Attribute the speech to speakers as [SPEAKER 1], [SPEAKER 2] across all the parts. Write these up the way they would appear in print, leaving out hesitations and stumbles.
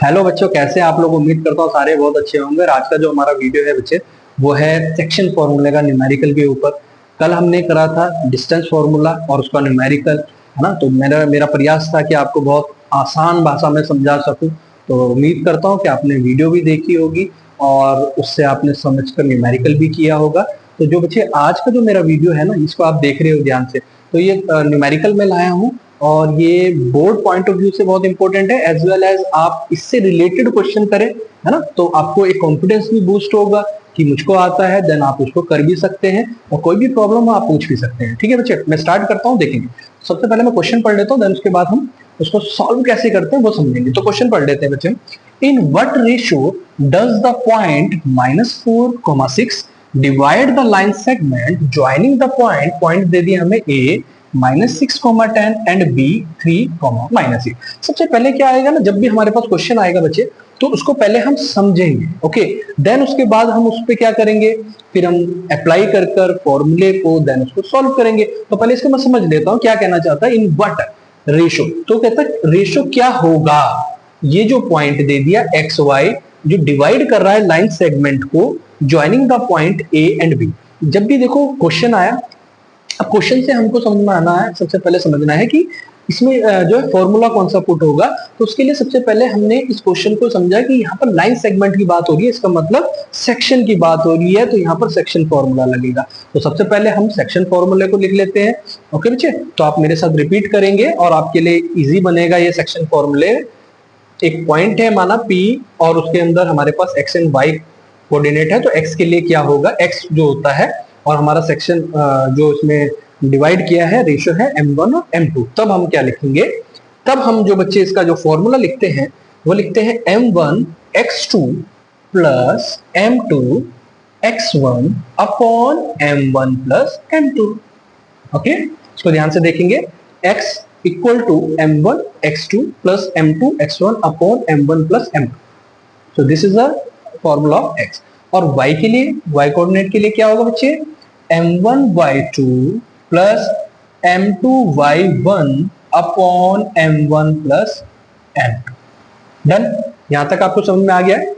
[SPEAKER 1] Hello बच्चों, कैसे हैं आप लोग। उम्मीद करता हूँ सारे बहुत अच्छे होंगे। और आज का जो हमारा वीडियो है बच्चे, वो है सेक्शन फॉर्मूले का न्यूमेरिकल के ऊपर। कल हमने करा था डिस्टेंस फॉर्मूला और उसका न्यूमेरिकल, है ना। तो मेरा मेरा प्रयास था कि आपको बहुत आसान भाषा में समझा सकूं। तो उम्मीद करता हूँ कि आपने वीडियो भी देखी होगी और उससे आपने समझकर न्यूमेरिकल भी किया होगा। तो जो बच्चे आज का जो मेरा वीडियो है ना, इसको आप देख रहे हो ध्यान से, तो ये न्यूमेरिकल में लाया हूँ और ये बोर्ड पॉइंट ऑफ व्यू से बहुत इंपॉर्टेंट है, एज वेल एज आप इससे रिलेटेड क्वेश्चन करें, है ना। तो आपको एक कॉन्फिडेंस भी बूस्ट होगा कि मुझको आता है, देन आप उसको कर भी सकते हैं और कोई भी प्रॉब्लम हो आप पूछ भी सकते हैं। ठीक है बच्चे, मैं स्टार्ट करता हूँ। देखेंगे, सबसे पहले मैं क्वेश्चन पढ़ लेता हूँ, देन उसके बाद हम उसको सॉल्व कैसे करते हैं वो समझेंगे। तो क्वेश्चन पढ़ लेते हैं बच्चे। In what ratio does the point -4,6 divide the line segment joining the point, point दे दिया हमें ए -6,10 एंड बी 3,-8। सबसे पहले क्या आएगा ना, जब भी हमारे पास क्वेश्चन आएगा बच्चे, तो उसको पहले हम समझेंगे, ओके। देन उसके बाद हम उस पर क्या करेंगे, फिर हम अप्लाई कर कर फॉर्मूले को देन उसको सॉल्व करेंगे। तो पहले इसको मैं समझ लेता हूं क्या कहना चाहता है। इन व्हाट रेशो, तो कहता है रेशो क्या होगा। ये जो पॉइंट दे दिया एक्स वाई, जो डिवाइड कर रहा है लाइन सेगमेंट को joining the point A and B. जब भी देखो क्वेश्चन आया, अब क्वेश्चन से हमको समझ में आना है, सबसे पहले समझना है कि इसमें जो है फॉर्मूला कौन सा पुट होगा। तो उसके लिए सबसे पहले हमने इस क्वेश्चन को समझा कि यहाँ पर लाइन सेगमेंट की बात हो रही है, इसका मतलब सेक्शन की बात हो रही है, तो यहाँ पर सेक्शन फॉर्मूला लगेगा। तो सबसे पहले हम सेक्शन फॉर्मूले को लिख लेते हैं, ओके बच्चे। तो आप मेरे साथ रिपीट करेंगे और आपके लिए इजी बनेगा ये सेक्शन फॉर्मूले। एक पॉइंट है माना P और उसके अंदर हमारे पास x एंड y कोऑर्डिनेट है, तो x के लिए क्या होगा, x जो होता है, और हमारा सेक्शन जो इसमें डिवाइड किया है रेशियो है m1 और m2। तब हम क्या लिखेंगे, तब हम जो बच्चे इसका जो फॉर्मूला लिखते हैं वो लिखते हैं m1 x2 plus m2 x1 upon m1 plus m2, okay. इसको ध्यान से देखेंगे, x equal to m1 x2 plus m2 x1 upon m1 plus m2। So this is the formula of x। और y के लिए, y कोऑर्डिनेट के लिए क्या होगा बच्चे, m1 y2 plus m2 y1 upon m1 plus m2। Done, यहां तक आपको समझ में आ गया है,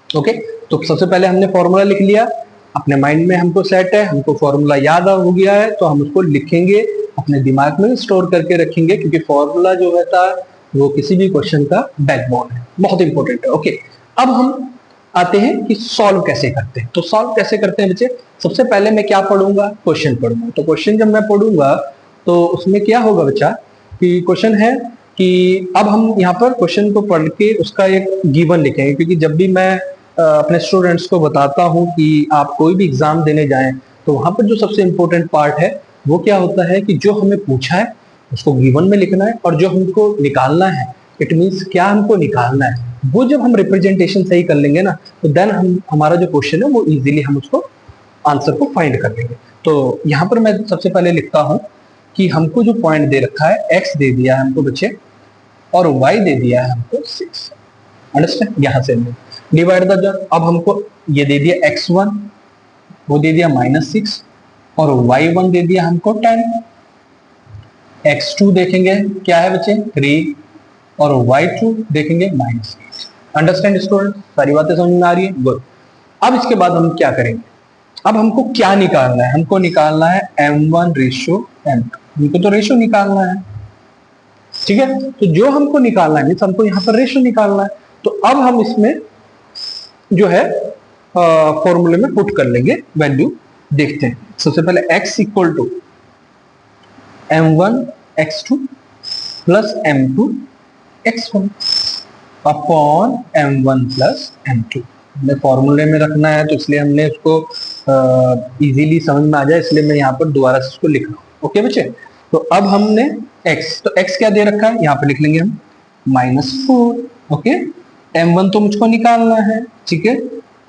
[SPEAKER 1] ओके। तो सबसे पहले हमने फॉर्मूला लिख लिया, अपने माइंड में हमको सेट है, हमको फॉर्मूला याद हो गया है, तो हम उसको लिखेंगे, अपने दिमाग में स्टोर करके रखेंगे, क्योंकि फॉर्मूला जो होता है वो किसी भी क्वेश्चन का बैकबोन है, बहुत इंपॉर्टेंट है, ओके। अब हम आते हैं कि सॉल्व कैसे करते हैं। तो सॉल्व कैसे करते हैं बच्चे, सबसे पहले मैं क्या पढ़ूंगा, क्वेश्चन पढ़ूंगा। तो क्वेश्चन जब मैं पढ़ूंगा तो उसमें क्या होगा बच्चा, कि क्वेश्चन है कि अब हम यहाँ पर क्वेश्चन को पढ़ के उसका एक गिवन लिखेंगे, क्योंकि जब भी मैं अपने स्टूडेंट्स को बताता हूं कि आप कोई भी एग्जाम देने जाएं, तो वहां पर जो सबसे इंपॉर्टेंट पार्ट है वो क्या होता है कि जो हमें पूछा है उसको गिवन में लिखना है, और जो हमको निकालना है, इट मींस क्या हमको निकालना है, वो जब हम रिप्रेजेंटेशन सही कर लेंगे ना, तो देन हम हमारा जो क्वेश्चन है वो इजीली हम उसको आंसर को फाइंड कर लेंगे। तो यहाँ पर मैं सबसे पहले लिखता हूँ कि हमको जो पॉइंट दे रखा है, x दे दिया है हमको बच्चे और y दे दिया है हमको 6, अंडरस्टैंड। यहां से डिवाइड द, अब हमको ये दे दिया x1, वो दे दिया -6 और y1 दे दिया हमको 10, x2 देखेंगे क्या है बच्चे 3 और y2 देखेंगे -6। अंडरस्टैंड स्टूडेंट, सारी बातें समझ में आ रही है, गुड। अब इसके बाद हम क्या करेंगे, अब हमको क्या निकालना है, हमको निकालना है m1 रेशियो m2, हमको तो रेशियो निकालना है, ठीक है। तो जो हमको निकालना है मीन्स हमको यहाँ पर रेशियो निकालना है। तो अब हम इसमें जो है फॉर्मूले में पुट कर लेंगे वैल्यू, देखते हैं। सबसे पहले x equal to m1 x2 plus m2 x1 upon m1 plus m2। हमने फॉर्मूले में रखना है, तो इसलिए हमने उसको इजीली समझ में आ जाए, इसलिए मैं यहाँ पर दोबारा से उसको लिख रहा हूँ, ओके बच्चे। तो अब हमने x, तो x क्या दे रखा है यहाँ पे लिख लेंगे हम -4, ओके। m1 तो मुझको निकालना है, ठीक है।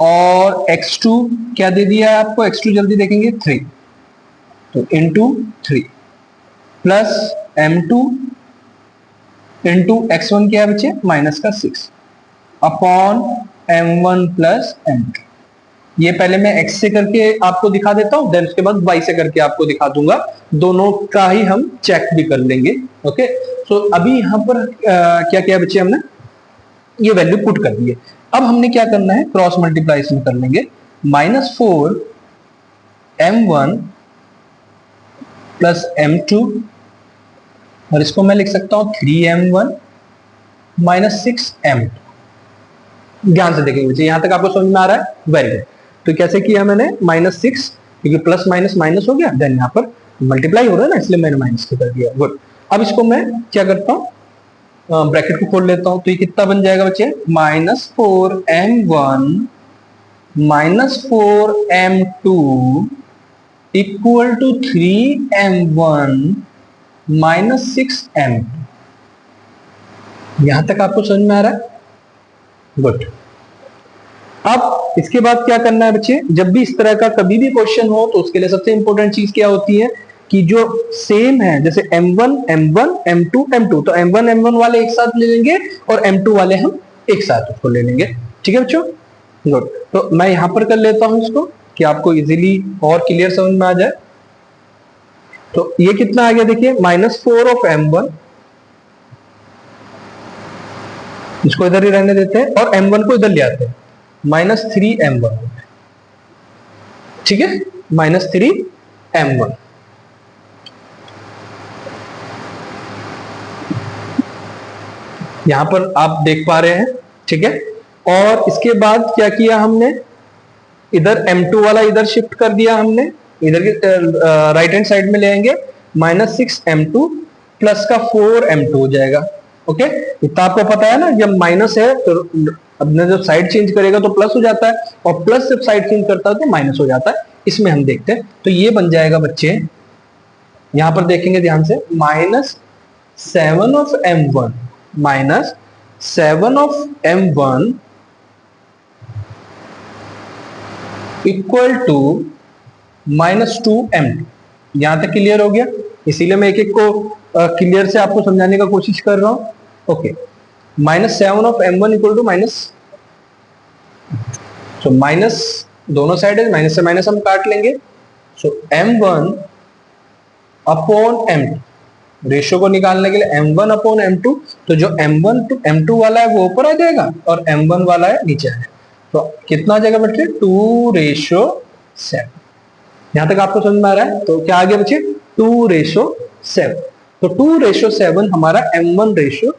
[SPEAKER 1] और x2 क्या दे दिया है आपको, x2 जल्दी देखेंगे 3, तो into 3 plus m2 into x1 क्या है बच्चे -6 अपॉन m1 प्लस m2। ये पहले मैं x से करके आपको दिखा देता हूं, देन उसके बाद y से करके आपको दिखा दूंगा, दोनों का ही हम चेक भी कर लेंगे, ओके। सो अभी यहाँ पर क्या किया बच्चे हमने, ये वैल्यू पुट कर दी है। अब हमने क्या करना है, क्रॉस मल्टीप्लाई इसमें कर लेंगे, -4m1 प्लस m2, और इसको मैं लिख सकता हूं 3m1 माइनस 6m2। ध्यान से देखेंगे बच्चे, यहां तक आपको समझ में आ रहा है, वेरी गुड। तो कैसे किया मैंने, -6, क्योंकि प्लस माइनस माइनस हो गया, देन यहाँ पर मल्टीप्लाई हो रहा है ना, इसलिए मैंने माइनस कर दिया। गुड। अब इसको मैं क्या करता हूँ, ब्रैकेट को खोल लेता हूं, तो ये कितना बन जाएगा बच्चे, -4m1 -4m2 equal to 3m1 -6m2। यहां तक आपको समझ में आ रहा है, गुड। अब इसके बाद क्या करना है बच्चे, जब भी इस तरह का कभी भी क्वेश्चन हो तो उसके लिए सबसे इंपॉर्टेंट चीज क्या होती है कि जो सेम है, जैसे m1 m1 m2 m2, तो m1 m1 वाले एक साथ ले लेंगे और m2 वाले हम एक साथ उसको ले लेंगे। ठीक है बच्चों, गुड। तो मैं यहां पर कर लेता हूं इसको कि आपको इजीली और क्लियर समझ में आ जाए। तो ये कितना आ गया देखिए, -4 ऑफ m1, इसको इधर ही रहने देते हैं और m1 को इधर ले आते हैं, -3m1। ठीक है, -3m1। यहां पर आप देख पा रहे हैं, ठीक है। और इसके बाद क्या किया हमने, इधर m2 वाला इधर शिफ्ट कर दिया हमने, इधर के राइट हैंड साइड में ले आएंगे, -6m2 प्लस का 4m2 हो जाएगा। ओके, इतना आपको पता है ना, जब माइनस है तो अपने जब साइड चेंज करेगा तो प्लस हो जाता है, और प्लस जब साइड चेंज करता है तो माइनस हो जाता है। इसमें हम देखते हैं, तो ये बन जाएगा बच्चे, यहां पर देखेंगे ध्यान से, -7 of m1 -7 of m1 equal to -2m2। यहां तक क्लियर हो गया, इसीलिए मैं एक एक को क्लियर से आपको समझाने का कोशिश कर रहा हूं। Okay, -7 of m1 equal to minus, so minus दोनों साइड है, माइनस से माइनस हम काट लेंगे, सो m1 अपॉन m2, रेशियो को निकालने के लिए m1 अपॉन m2, तो जो m1 टू m2 वाला है वो ऊपर आ जाएगा और m1 वाला है नीचे आएगा, तो कितना आ जाएगा बच्चे, 2:7। यहां तक आपको समझ में आ रहा है, तो क्या आ गया बच्चे, 2:7। तो 2:7 हमारा m1 रेशियो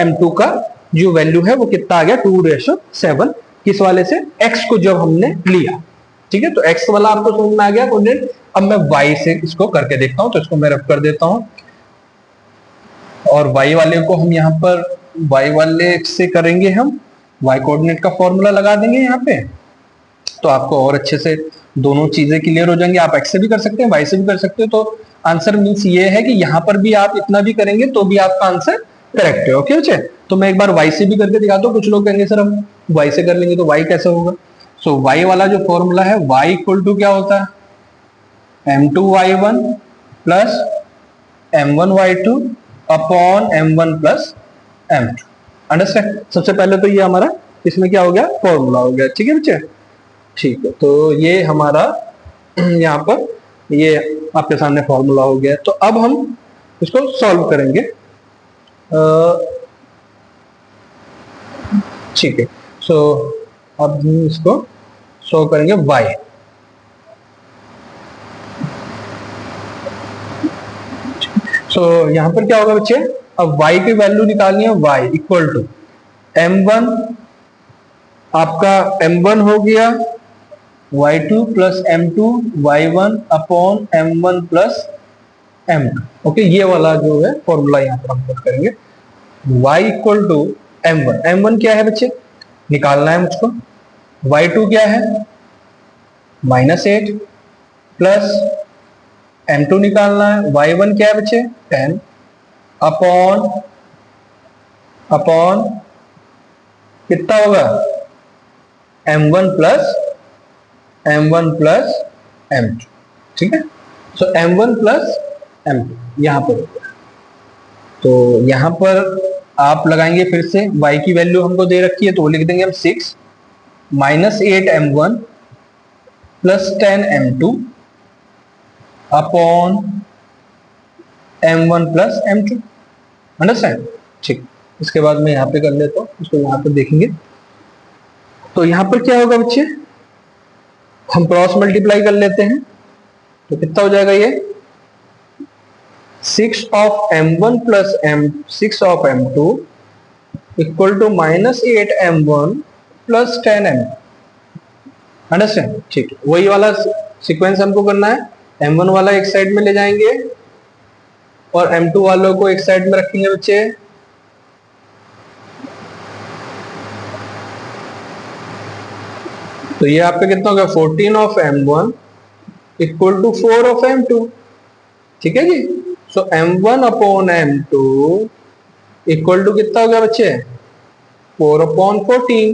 [SPEAKER 1] m2 का जो वैल्यू है वो कितना आ गया, 2:7। किस वाले से, x को जब हमने लिया। ठीक है, तो x वाला आपको समझ में आ गया कोऑर्डिनेट। अब मैं y से इसको करके देखता हूं, तो इसको मैं रब कर देता हूं, और y वाले को हम यहाँ पर y वाले से करेंगे, हम y कोऑर्डिनेट का फॉर्मूला लगा देंगे यहाँ पे, तो आपको और अच्छे से दोनों चीजें क्लियर हो जाएंगी। आप x से भी कर सकते हैं, y से भी कर सकते हो, तो आंसर मीन्स ये है कि यहाँ पर भी आप इतना भी करेंगे तो भी आपका आंसर करेक्ट है। ओके बच्चे, तो मैं एक बार y से भी करके दिखाता हूँ। कुछ लोग कहेंगे सर हम y से कर लेंगे तो y कैसे होगा, सो y वाला जो फॉर्मूला है, y इक्वल टू क्या होता है, m2y1 plus m1y2 upon m1 plus m2। Understand. सबसे पहले तो ये हमारा इसमें क्या हो गया, फॉर्मूला हो गया। ठीक है बच्चे, ठीक है, तो ये हमारा यहाँ पर ये आपके सामने फॉर्मूला हो गया। तो अब हम इसको सॉल्व करेंगे। ठीक है, सो अब हम इसको सॉल्व करेंगे y। सो यहां पर क्या होगा बच्चे, अब y की वैल्यू निकालनी है, y इक्वल टू m1, आपका m1 हो गया y2 plus m2 y1 upon m1 plus m2। Okay, ये वाला जो है फॉर्मूला यहाँ पर हम पुट करेंगे, y equal to m1। m1 क्या है बच्चे, निकालना है मुझको, y2 क्या है -8 प्लस m2 निकालना है, y1 क्या है बच्चे 10 अपॉन अपॉन कितना होगा m1 प्लस m2। ठीक है, सो m1 प्लस m2 यहां पर होगा। तो यहां पर आप लगाएंगे फिर से, y की वैल्यू हमको दे रखी है तो वो लिख देंगे हम 6 -8m1 plus 10m2 upon m1 plus m2। Understand. ठीक, इसके बाद मैं यहाँ पे कर लेता हूँ, उसको यहाँ पर देखेंगे। तो यहाँ पर क्या होगा बच्चे, हम क्रॉस मल्टीप्लाई कर लेते हैं, तो कितना हो जाएगा ये 6 of m1 plus m6 of m2 equal to -8m1 plus 10m। Understand? ठीक है, वही वाला सीक्वेंस हमको करना है। m1 वाला एक साइड में ले जाएंगे और m2 वालों को एक साइड में रखेंगे बच्चे। तो ये आपका कितना हो गया 14 of m1 equal to 4 of m2। ठीक है जी। So m1 upon m2 equal to कितना हो गया बच्चे 4 अपॉन 14।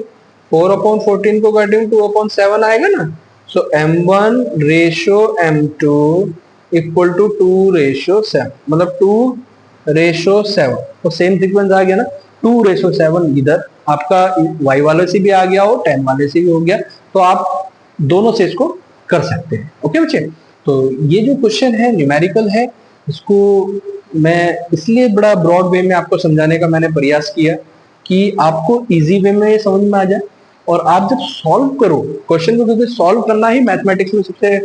[SPEAKER 1] 4 अपॉन 14 को काटेंगे 2 अपॉन 7 आएगा ना। So m1 ratio m2 equal to 2 ratio 7, मतलब 2 रेशो 7। तो सेम सीक्वेंस आ गया ना, 2 रेशो 7 इधर आपका y वाले से भी आ गया हो, 10 वाले से भी हो गया, तो आप दोनों से इसको कर सकते हैं। ओके बच्चे, तो ये जो क्वेश्चन है न्यूमेरिकल है, इसको मैं इसलिए बड़ा ब्रॉड वे में आपको समझाने का मैंने प्रयास किया कि आपको इजी वे में समझ में आ जाए। और आप जब सॉल्व करो क्वेश्चन को, क्योंकि सॉल्व करना ही मैथमेटिक्स में सबसे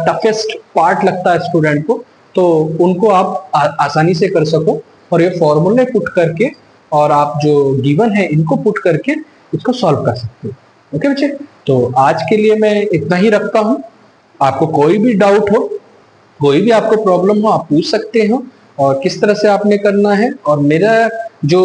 [SPEAKER 1] टफेस्ट पार्ट लगता है स्टूडेंट को, तो उनको आप आसानी से कर सको और ये फॉर्मूले पुट करके और आप जो गिवन है इनको पुट करके इसको सॉल्व कर सकते हो। ओके बच्चे, तो आज के लिए मैं इतना ही रखता हूँ। आपको कोई भी डाउट हो, कोई भी आपको प्रॉब्लम हो, आप पूछ सकते हो और किस तरह से आपने करना है। और मेरा जो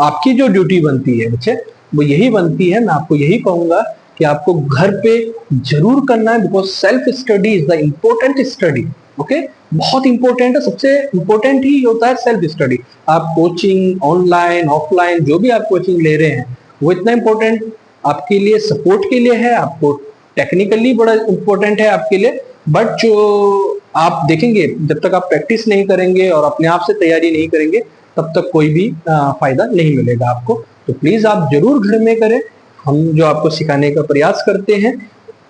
[SPEAKER 1] आपकी जो ड्यूटी बनती है बच्चे, वो यही बनती है, मैं आपको यही कहूंगा कि आपको घर पे जरूर करना है, because self study is the important study. Okay, बहुत इंपॉर्टेंट है, सबसे इंपॉर्टेंट ही होता है सेल्फ स्टडी। आप कोचिंग ऑनलाइन ऑफलाइन जो भी आप कोचिंग ले रहे हैं, वो इतना इंपॉर्टेंट आपके लिए सपोर्ट के लिए है, आपको टेक्निकली बड़ा इंपॉर्टेंट है आपके लिए। बट जो आप देखेंगे, जब तक आप प्रैक्टिस नहीं करेंगे और अपने आप से तैयारी नहीं करेंगे, तब तक कोई भी फायदा नहीं मिलेगा आपको। तो प्लीज आप जरूर घर में करें, हम जो आपको सिखाने का प्रयास करते हैं,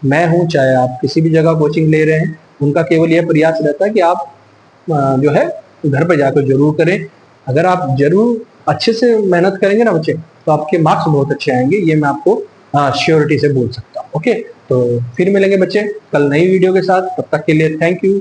[SPEAKER 1] मैं हूं चाहे आप किसी भी जगह कोचिंग ले रहे हैं, उनका केवल यह प्रयास रहता है कि आप जो है घर पर जाकर जरूर करें। अगर आप जरूर अच्छे से मेहनत करेंगे ना बच्चे, तो आपके मार्क्स बहुत अच्छे आएंगे, ये मैं आपको श्योरिटी से बोल सकता हूँ। ओके, तो फिर मिलेंगे बच्चे कल नई वीडियो के साथ। तब तक के लिए थैंक यू।